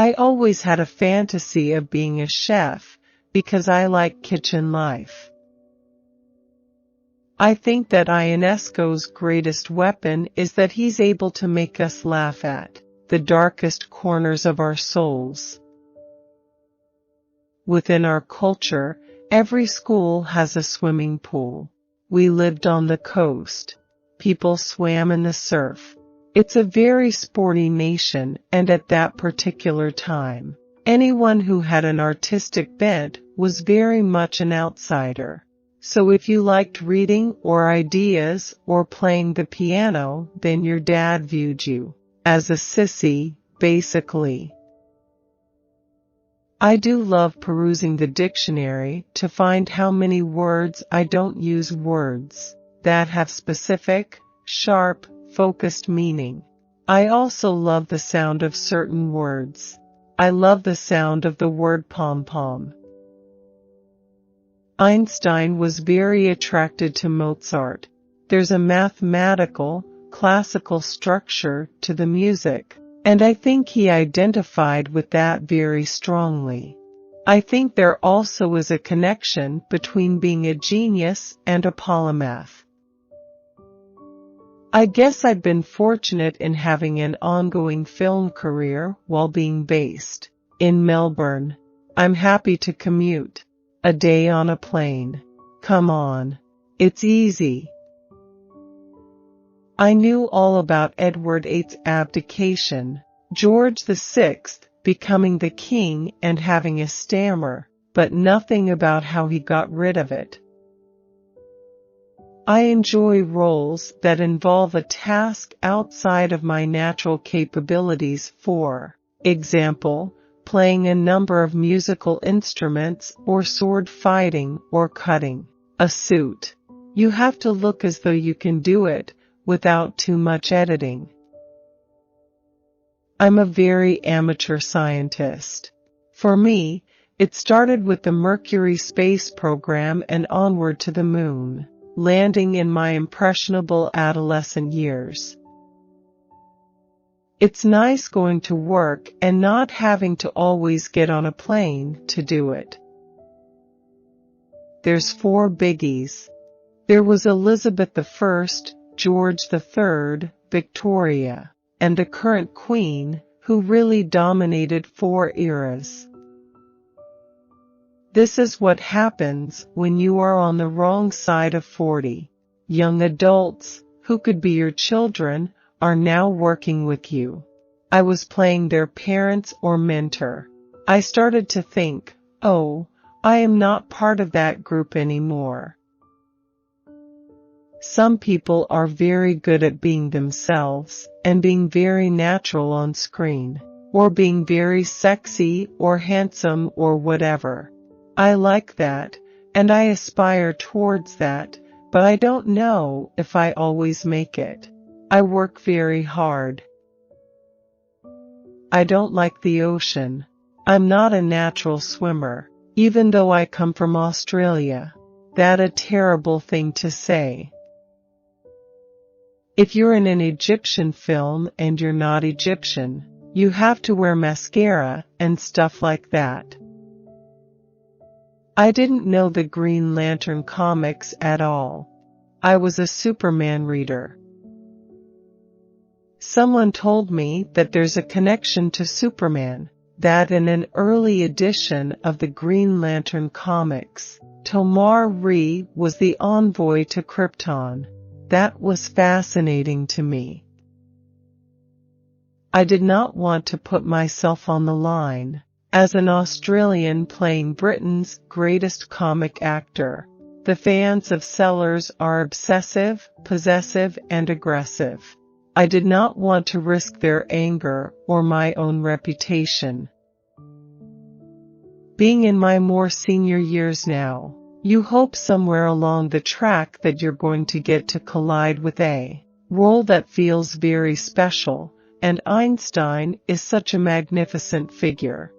I always had a fantasy of being a chef because I like kitchen life. I think that Ionesco's greatest weapon is that he's able to make us laugh at the darkest corners of our souls. Within our culture, every school has a swimming pool. We lived on the coast. People swam in the surf. It's a very sporty nation, and at that particular time, anyone who had an artistic bent was very much an outsider. So if you liked reading or ideas or playing the piano, then your dad viewed you as a sissy, basically. I do love perusing the dictionary to find how many words I don't use, words that have specific, sharp, focused meaning. I also love the sound of certain words. I love the sound of the word pom-pom. Einstein was very attracted to Mozart. There's a mathematical, classical structure to the music, and I think he identified with that very strongly. I think there also is a connection between being a genius and a polymath. I guess I've been fortunate in having an ongoing film career while being based in Melbourne. I'm happy to commute. A day on a plane. Come on. It's easy. I knew all about Edward VIII's abdication, George VI becoming the king and having a stammer, but nothing about how he got rid of it. I enjoy roles that involve a task outside of my natural capabilities, for example, playing a number of musical instruments or sword fighting or cutting a suit. You have to look as though you can do it without too much editing. I'm a very amateur scientist. For me, it started with the Mercury space program and onward to the moon, landing in my impressionable adolescent years. It's nice going to work and not having to always get on a plane to do it. There's 4 biggies. There was Elizabeth I, George III, Victoria, and the current Queen, who really dominated 4 eras. This is what happens when you are on the wrong side of 40. Young adults, who could be your children, are now working with you. I was playing their parents or mentor. I started to think, oh, I am not part of that group anymore. Some people are very good at being themselves and being very natural on screen, or being very sexy or handsome or whatever. I like that, and I aspire towards that, but I don't know if I always make it. I work very hard. I don't like the ocean. I'm not a natural swimmer, even though I come from Australia. That's a terrible thing to say. If you're in an Egyptian film and you're not Egyptian, you have to wear mascara and stuff like that. I didn't know the Green Lantern comics at all. I was a Superman reader. Someone told me that there's a connection to Superman, that in an early edition of the Green Lantern comics, Tomar-Re was the envoy to Krypton. That was fascinating to me. I did not want to put myself on the line as an Australian playing Britain's greatest comic actor. The fans of Sellers are obsessive, possessive, and aggressive. I did not want to risk their anger or my own reputation. Being in my more senior years now, you hope somewhere along the track that you're going to get to collide with a role that feels very special, and Einstein is such a magnificent figure.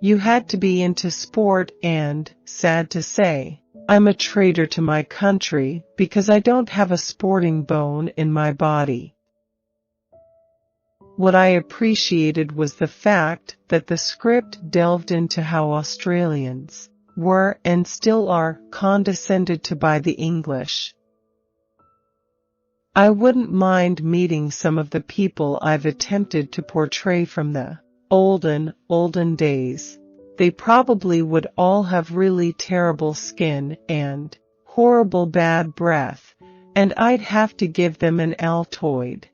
You had to be into sport and, sad to say, I'm a traitor to my country because I don't have a sporting bone in my body. What I appreciated was the fact that the script delved into how Australians were and still are condescended to by the English. I wouldn't mind meeting some of the people I've attempted to portray from the olden days. They probably would all have really terrible skin and horrible bad breath, and I'd have to give them an Altoid.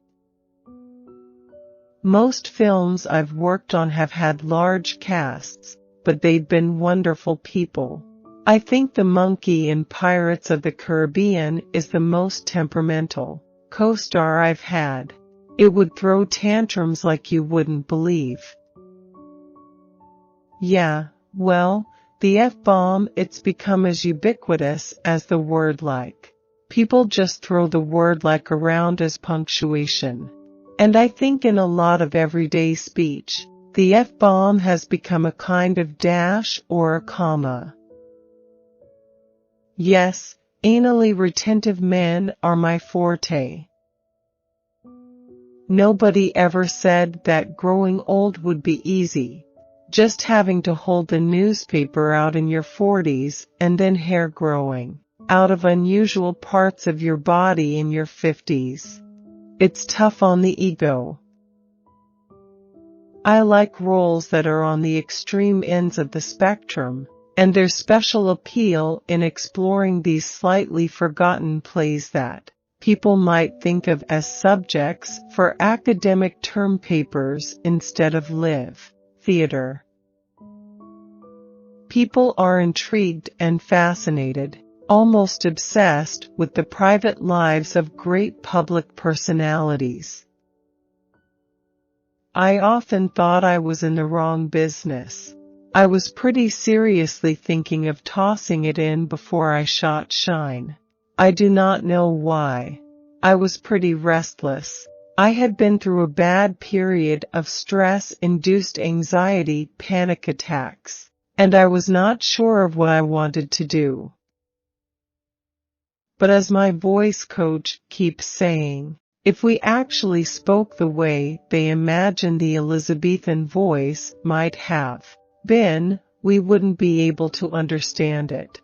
Most films I've worked on have had large casts, but they'd been wonderful people. I think the monkey in Pirates of the Caribbean is the most temperamental co-star I've had. It would throw tantrums like you wouldn't believe. Yeah, well, the F-bomb, it's become as ubiquitous as the word like. People just throw the word like around as punctuation. And I think in a lot of everyday speech, the F-bomb has become a kind of dash or a comma. Yes, anally retentive men are my forte. Nobody ever said that growing old would be easy. Just having to hold the newspaper out in your 40s and then hair growing out of unusual parts of your body in your 50s. It's tough on the ego. I like roles that are on the extreme ends of the spectrum, and there's special appeal in exploring these slightly forgotten plays that people might think of as subjects for academic term papers instead of live theater. People are intrigued and fascinated, almost obsessed with the private lives of great public personalities. I often thought I was in the wrong business. I was pretty seriously thinking of tossing it in before I shot shine. I do not know why. I was pretty restless. I had been through a bad period of stress-induced anxiety panic attacks, and I was not sure of what I wanted to do. But as my voice coach keeps saying, if we actually spoke the way they imagine the Elizabethan voice might have been, we wouldn't be able to understand it.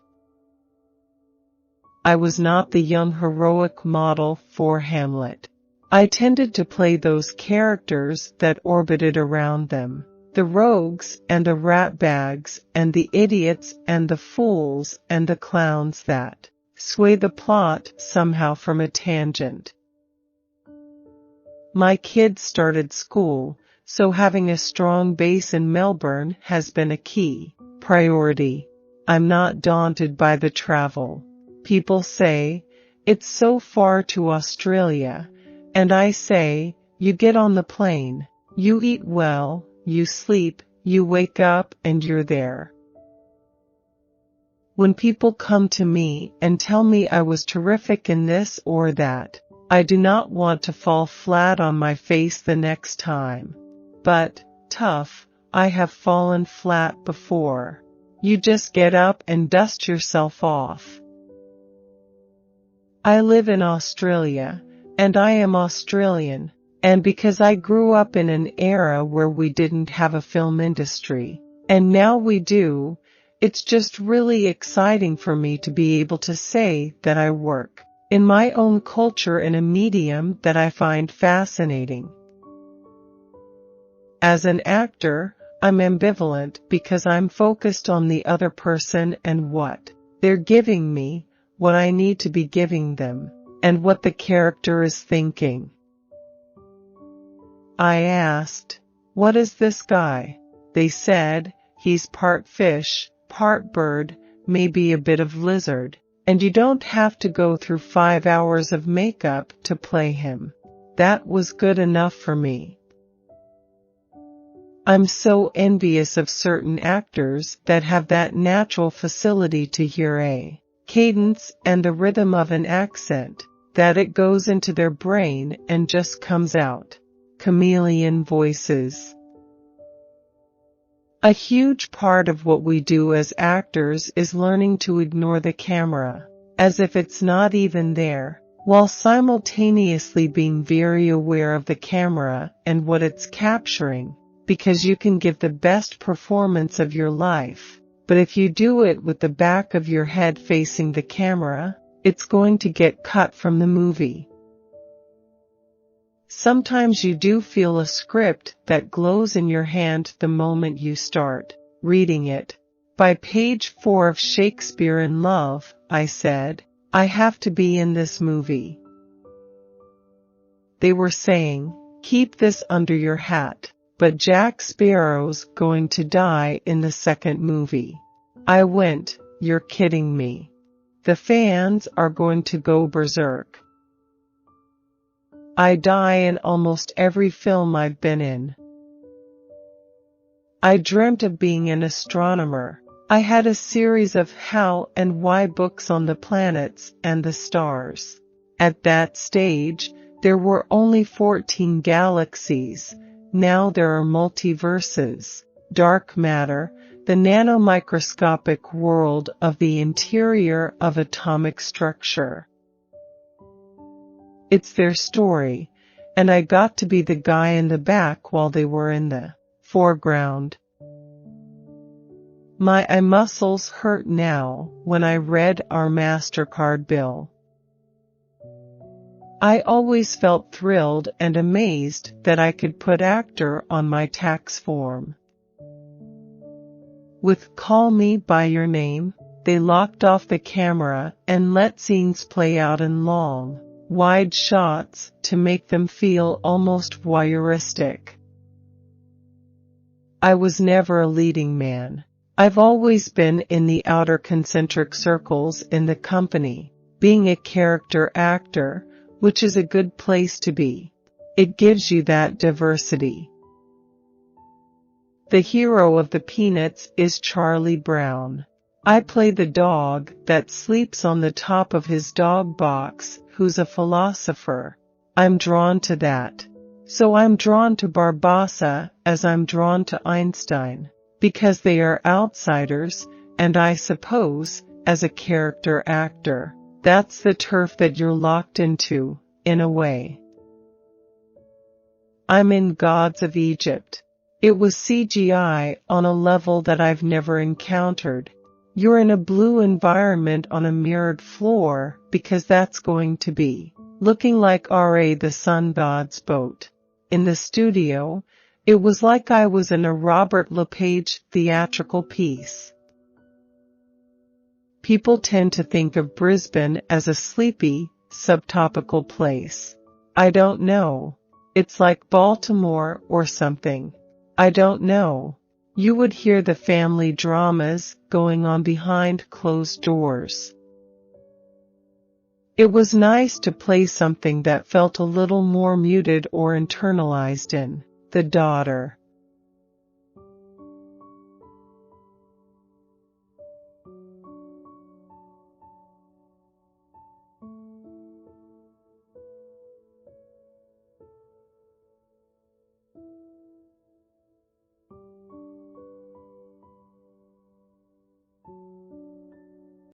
I was not the young heroic model for Hamlet. I tended to play those characters that orbited around them, the rogues and the ratbags and the idiots and the fools and the clowns that sway the plot somehow from a tangent. My kids started school, so having a strong base in Melbourne has been a key priority. I'm not daunted by the travel. People say, it's so far to Australia, and I say, you get on the plane, you eat well, you sleep, you wake up, and you're there. When people come to me and tell me I was terrific in this or that, I do not want to fall flat on my face the next time. But, tough, I have fallen flat before. You just get up and dust yourself off. I live in Australia, and I am Australian, and because I grew up in an era where we didn't have a film industry, and now we do, it's just really exciting for me to be able to say that I work in my own culture in a medium that I find fascinating. As an actor, I'm ambivalent because I'm focused on the other person and what they're giving me, what I need to be giving them, and what the character is thinking. I asked, "What is this guy?" They said, "He's part fish, part bird, maybe a bit of lizard, and you don't have to go through 5 hours of makeup to play him." That was good enough for me. I'm so envious of certain actors that have that natural facility to hear a cadence and the rhythm of an accent, that it goes into their brain and just comes out. Chameleon voices. A huge part of what we do as actors is learning to ignore the camera, as if it's not even there, while simultaneously being very aware of the camera and what it's capturing, because you can give the best performance of your life. But if you do it with the back of your head facing the camera, it's going to get cut from the movie. Sometimes you do feel a script that glows in your hand the moment you start reading it. By page 4 of Shakespeare in Love, I said, I have to be in this movie. They were saying, keep this under your hat, but Jack Sparrow's going to die in the second movie. I went, you're kidding me. The fans are going to go berserk. I die in almost every film I've been in. I dreamt of being an astronomer. I had a series of how and why books on the planets and the stars. At that stage, there were only 14 galaxies. Now there are multiverses, dark matter, the nanomicroscopic world of the interior of atomic structure. It's their story, and I got to be the guy in the back while they were in the foreground. My eye muscles hurt now when I read our MasterCard bill. I always felt thrilled and amazed that I could put actor on my tax form. With Call Me by Your Name, they locked off the camera and let scenes play out in long, wide shots to make them feel almost voyeuristic. I was never a leading man. I've always been in the outer concentric circles in the company, being a character actor, which is a good place to be. It gives you that diversity. The hero of the Peanuts is Charlie Brown. I play the dog that sleeps on the top of his dog box, who's a philosopher. I'm drawn to that. So I'm drawn to Barbossa as I'm drawn to Einstein, because they are outsiders, and I suppose, as a character actor, that's the turf that you're locked into, in a way. I'm in Gods of Egypt. It was CGI on a level that I've never encountered. You're in a blue environment on a mirrored floor, because that's going to be looking like R.A. the Sun God's boat. In the studio, it was like I was in a Robert LePage theatrical piece. People tend to think of Brisbane as a sleepy, subtropical place. I don't know. It's like Baltimore or something. I don't know. You would hear the family dramas going on behind closed doors. It was nice to play something that felt a little more muted or internalized in The Daughter.